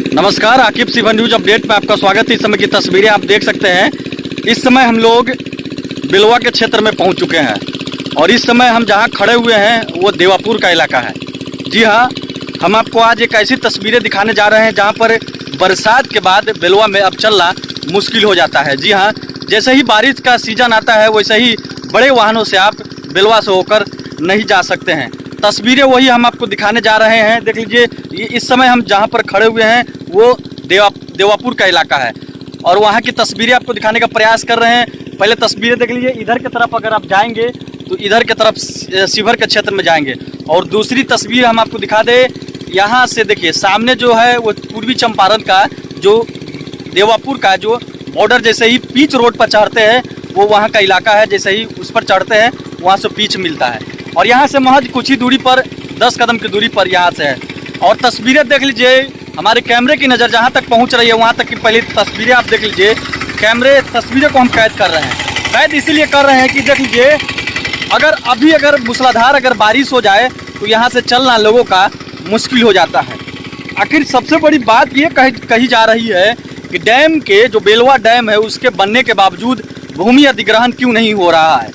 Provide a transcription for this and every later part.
नमस्कार, Aqib Sivan news update में आपका स्वागत है। इस समय की तस्वीरें आप देख सकते हैं। इस समय हम लोग बिलवा के क्षेत्र में पहुंच चुके हैं और इस समय हम जहां खड़े हुए हैं वो देवापुर का इलाका है। जी हां, हम आपको आज एक ऐसी तस्वीरें दिखाने जा रहे हैं जहां पर बरसात के बाद बिलवा में अब चलना मुश्किल हो जाता है। जी हाँ, जैसे ही बारिश का सीजन आता है वैसे ही बड़े वाहनों से आप बिलवा से होकर नहीं जा सकते हैं। तस्वीरें वही हम आपको दिखाने जा रहे हैं। देख लीजिए, इस समय हम जहां पर खड़े हुए हैं वो देवापुर का इलाका है और वहां की तस्वीरें आपको दिखाने का प्रयास कर रहे हैं। पहले तस्वीरें देख लीजिए, इधर की तरफ अगर आप जाएंगे तो इधर की तरफ शिवहर के क्षेत्र में जाएंगे और दूसरी तस्वीर हम आपको दिखा दें। यहाँ से देखिए, सामने जो है वो पूर्वी चंपारण का जो देवापुर का जो बॉर्डर, जैसे ही पीच रोड पर चढ़ते हैं वो वहाँ का इलाका है। जैसे ही उस पर चढ़ते हैं वहाँ से पीच मिलता है और यहाँ से महज कुछ ही दूरी पर 10 कदम की दूरी पर यहाँ से है। और तस्वीरें देख लीजिए, हमारे कैमरे की नज़र जहाँ तक पहुँच रही है वहाँ तक की पहले तस्वीरें आप देख लीजिए। कैमरे तस्वीरें को हम कैद कर रहे हैं। कैद इसीलिए कर रहे हैं कि देख लीजिए, अगर मूसलाधार बारिश हो जाए तो यहाँ से चलना लोगों का मुश्किल हो जाता है। आखिर सबसे बड़ी बात ये कही जा रही है कि डैम के जो बेलवा डैम है उसके बनने के बावजूद भूमि अधिग्रहण क्यों नहीं हो रहा है।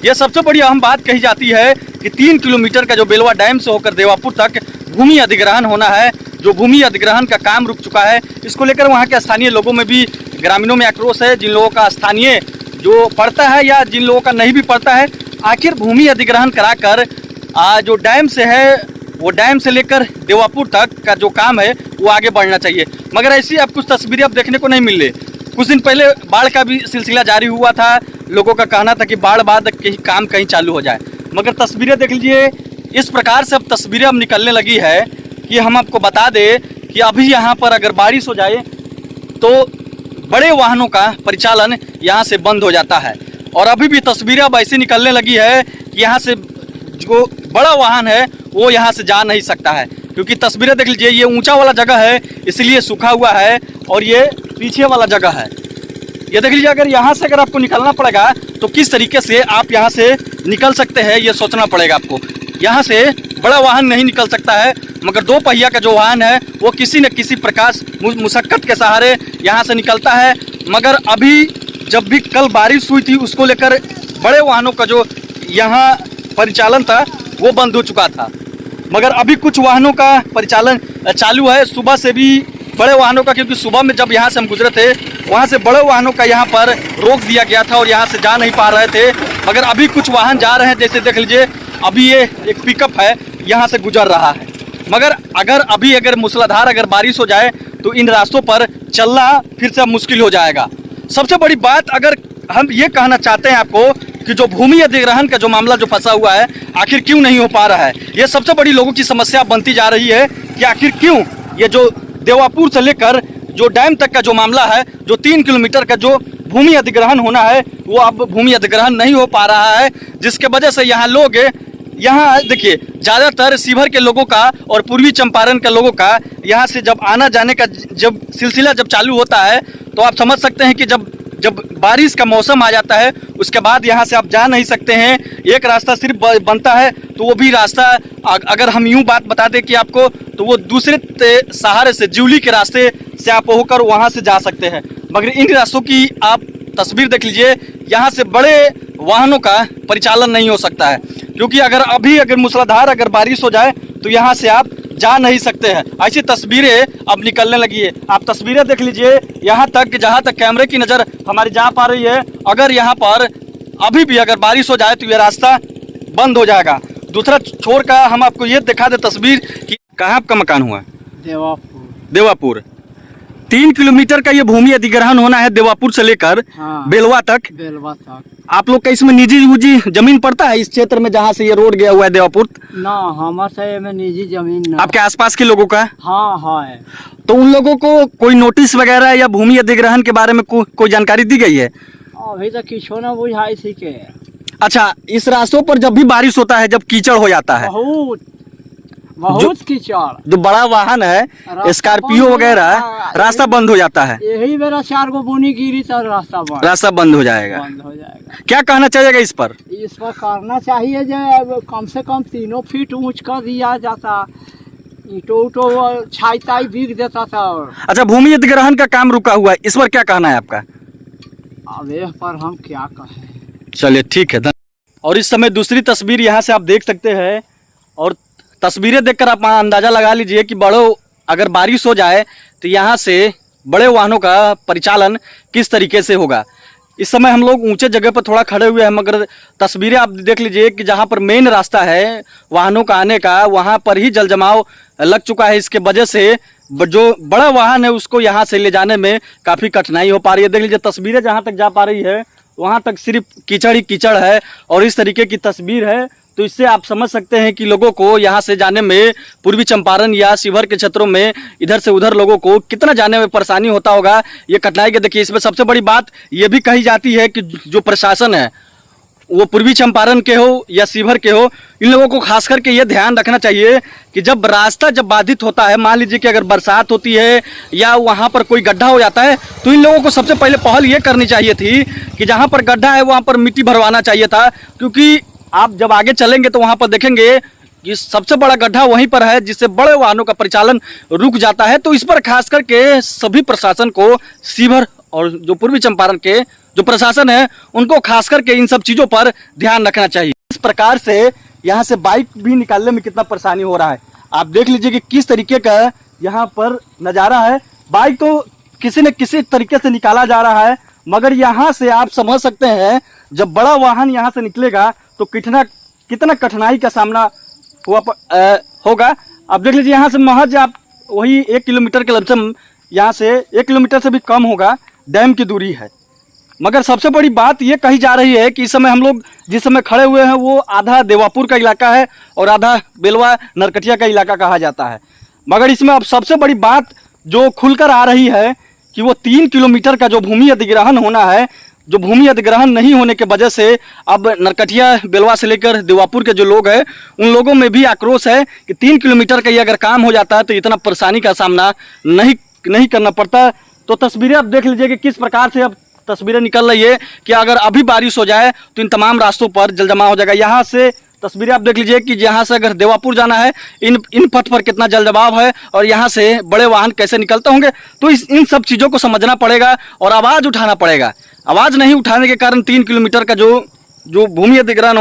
ये सबसे बड़ी अहम बात कही जाती है कि 3 किलोमीटर का जो बेलवा डैम से होकर देवापुर तक भूमि अधिग्रहण होना है। जो भूमि अधिग्रहण का काम रुक चुका है, इसको लेकर वहाँ के स्थानीय लोगों में भी, ग्रामीणों में आक्रोश है। जिन लोगों का स्थानीय जो पड़ता है या जिन लोगों का नहीं भी पड़ता है, आखिर भूमि अधिग्रहण कराकर जो डैम से है वो डैम से लेकर देवापुर तक का जो काम है वो आगे बढ़ना चाहिए। मगर ऐसी अब कुछ तस्वीरें अब देखने को नहीं मिल रही। कुछ दिन पहले बाढ़ का भी सिलसिला जारी हुआ था। लोगों का कहना था कि बाढ़ बाद काम कहीं चालू हो जाए, मगर तस्वीरें देख लीजिए, इस प्रकार से अब तस्वीरें अब निकलने लगी है कि हम आपको बता दें कि अभी यहाँ पर अगर बारिश हो जाए तो बड़े वाहनों का परिचालन यहाँ से बंद हो जाता है। और अभी भी तस्वीरें अब ऐसी निकलने लगी है कि यहाँ से जो बड़ा वाहन है वो यहाँ से जा नहीं सकता है, क्योंकि तस्वीरें देख लीजिए, ये ऊंचा वाला जगह है इसलिए सूखा हुआ है और ये पीछे वाला जगह है। ये देख लीजिए, अगर यहाँ से आपको निकलना पड़ेगा तो किस तरीके से आप यहाँ से निकल सकते हैं ये सोचना पड़ेगा आपको। यहाँ से बड़ा वाहन नहीं निकल सकता है, मगर 2 पहिया का जो वाहन है वो किसी न किसी प्रकार मुशक्कत के सहारे यहाँ से निकलता है। मगर अभी जब भी कल बारिश हुई थी उसको लेकर बड़े वाहनों का जो यहाँ परिचालन था वो बंद हो चुका था, मगर अभी कुछ वाहनों का परिचालन चालू है। सुबह से भी बड़े वाहनों का, क्योंकि सुबह में जब यहाँ से हम गुजरे थे वहाँ से बड़े वाहनों का यहाँ पर रोक दिया गया था और यहाँ से जा नहीं पा रहे थे, मगर अभी कुछ वाहन जा रहे हैं। जैसे देख लीजिए, अभी ये एक पिकअप है यहाँ से गुजर रहा है। मगर अगर मूसलाधार बारिश हो जाए तो इन रास्तों पर चलना फिर से मुश्किल हो जाएगा। सबसे बड़ी बात, अगर हम ये कहना चाहते हैं आपको कि जो भूमि अधिग्रहण का जो मामला जो फंसा हुआ है आखिर क्यों नहीं हो पा रहा है, ये सबसे बड़ी लोगों की समस्या बनती जा रही है कि आखिर क्यों ये जो देवापुर से लेकर जो डैम तक का जो मामला है, जो 3 किलोमीटर का जो भूमि अधिग्रहण होना है वो अब भूमि अधिग्रहण नहीं हो पा रहा है, जिसके वजह से यहाँ देखिए, ज़्यादातर शिवहर के लोगों का और पूर्वी चंपारण के लोगों का यहाँ से जब आना जाने का जब सिलसिला जब चालू होता है तो आप समझ सकते हैं कि जब बारिश का मौसम आ जाता है उसके बाद यहाँ से आप जा नहीं सकते हैं। एक रास्ता सिर्फ बनता है, तो वो भी रास्ता अगर हम यूँ बात बता दें कि आपको, तो वो दूसरे सहारे से ज्यूली के रास्ते से आप होकर वहाँ से जा सकते हैं। मगर इन रास्तों की आप तस्वीर देख लीजिए, यहाँ से बड़े वाहनों का परिचालन नहीं हो सकता है, क्योंकि अगर मूसलाधार बारिश हो जाए तो यहाँ से आप जा नहीं सकते हैं। ऐसी तस्वीरें अब निकलने लगी है। आप तस्वीरें देख लीजिए, यहाँ तक जहाँ तक कैमरे की नज़र हमारी जा पा रही है, अगर यहाँ पर अभी भी अगर बारिश हो जाए तो ये रास्ता बंद हो जाएगा। दूसरा छोर का हम आपको ये दिखा दे तस्वीर कि कहाँ आपका मकान हुआ है? देवापुर 3 किलोमीटर का ये भूमि अधिग्रहण होना है देवापुर से लेकर बेलवा तक। आप लोग का इसमें निजी जमीन पड़ता है इस क्षेत्र में जहाँ से ये रोड गया हुआ है देवापुर? ना, हमारे में निजी जमीन ना। आपके आसपास के लोगों का? हाँ है। तो उन लोगों को कोई नोटिस वगैरह या भूमि अधिग्रहण के बारे में कोई जानकारी दी गई है? अभी तक किसी ना बुझाई थी के। अच्छा, इस रास्तों पर जब भी बारिश होता है, जब कीचड़ हो जाता है, बहुत कीचड़, जो बड़ा वाहन है स्कॉर्पियो वगैरह, रास्ता बंद हो जाता है। यही मेरा 4 गो बुनी गिरी तो रास्ता बंद हो जाएगा। क्या कहना चाहिएगा इस पर? करना चाहिए जो कम से कम 3 फीट ऊंच कर दिया जाता ईटो उटो वो छाई ताई बिक देता था। और अच्छा, भूमि अधिग्रहण का काम रुका हुआ है, इस पर क्या कहना है आपका? अब इस पर हम क्या कहें। चलिए ठीक है। और इस समय दूसरी तस्वीर यहाँ से आप देख सकते हैं, और तस्वीरें देखकर आप अंदाजा लगा लीजिए कि अगर बारिश हो जाए तो यहाँ से बड़े वाहनों का परिचालन किस तरीके से होगा। इस समय हम लोग ऊंचे जगह पर थोड़ा खड़े हुए हैं, मगर तस्वीरें आप देख लीजिए कि जहाँ पर मेन रास्ता है वाहनों का आने का, वहाँ पर ही जल जमाव लग चुका है। इसके वजह से जो बड़ा वाहन है उसको यहाँ से ले जाने में काफ़ी कठिनाई हो पा रही है। देख लीजिए तस्वीरें जहाँ तक जा पा रही है वहाँ तक सिर्फ कीचड़ ही कीचड़ है, और इस तरीके की तस्वीर है। तो इससे आप समझ सकते हैं कि लोगों को यहाँ से जाने में, पूर्वी चंपारण या शिवहर के क्षेत्रों में इधर से उधर लोगों को कितना जाने में परेशानी होता होगा, ये कठिनाई के। देखिए इसमें सबसे बड़ी बात ये भी कही जाती है कि जो प्रशासन है वो पूर्वी चंपारण के हो या शिवहर के हो, इन लोगों को खास करके ये ध्यान रखना चाहिए कि जब रास्ता बाधित होता है, मान लीजिए कि अगर बरसात होती है या वहाँ पर कोई गड्ढा हो जाता है, तो इन लोगों को सबसे पहले पहल ये करनी चाहिए थी कि जहाँ पर गड्ढा है वहाँ पर मिट्टी भरवाना चाहिए था। क्योंकि आप जब आगे चलेंगे तो वहाँ पर देखेंगे कि सबसे बड़ा गड्ढा वहीं पर है, जिससे बड़े वाहनों का परिचालन रुक जाता है। तो इस पर खास करके सभी प्रशासन को, शिवहर और जो पूर्वी चंपारण के जो प्रशासन है उनको खास करके इन सब चीज़ों पर ध्यान रखना चाहिए। इस प्रकार से यहाँ से बाइक भी निकालने में कितना परेशानी हो रहा है, आप देख लीजिए कि किस तरीके का यहाँ पर नज़ारा है। बाइक तो किसी न किसी तरीके से निकाला जा रहा है, मगर यहाँ से आप समझ सकते हैं जब बड़ा वाहन यहाँ से निकलेगा तो कितना कठिनाई का सामना होगा। आप देख लीजिए यहाँ से महज आप वही 1 किलोमीटर के लमसम, यहाँ से 1 किलोमीटर से भी कम होगा डैम की दूरी है। मगर सबसे बड़ी बात ये कही जा रही है कि इस समय हम लोग जिस समय खड़े हुए हैं वो आधा देवापुर का इलाका है और आधा बेलवा नरकटिया का इलाका कहा जाता है। मगर इसमें अब सबसे बड़ी बात जो खुलकर आ रही है कि वो 3 किलोमीटर का जो भूमि अधिग्रहण होना है, जो भूमि अधिग्रहण नहीं होने के वजह से अब नरकटिया बेलवा से लेकर देवापुर के जो लोग हैं उन लोगों में भी आक्रोश है कि 3 किलोमीटर का ये अगर काम हो जाता है तो इतना परेशानी का सामना नहीं करना पड़ता। तो तस्वीरें आप देख लीजिए कि किस प्रकार से अब तस्वीरें निकल रही है कि अगर अभी बारिश हो जाए तो इन तमाम रास्तों पर जल जमाव हो जाएगा। यहाँ से तस्वीरें आप देख लीजिए कि यहाँ से अगर देवापुर जाना है इन पथ पर कितना जल जमाव है और यहाँ से बड़े वाहन कैसे निकलते होंगे। तो इन सब चीज़ों को समझना पड़ेगा और आवाज़ उठाना पड़ेगा। आवाज़ नहीं उठाने के कारण 3 किलोमीटर का जो भूमि अधिग्रहण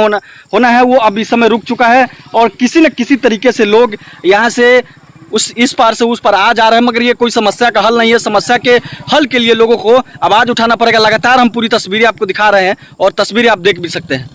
होना है वो अब इस समय रुक चुका है, और किसी न किसी तरीके से लोग यहाँ से इस पार से उस पार आ जा रहे हैं। मगर ये कोई समस्या का हल नहीं है। समस्या के हल के लिए लोगों को आवाज़ उठाना पड़ेगा। लगातार हम पूरी तस्वीरें आपको दिखा रहे हैं और तस्वीरें आप देख भी सकते हैं।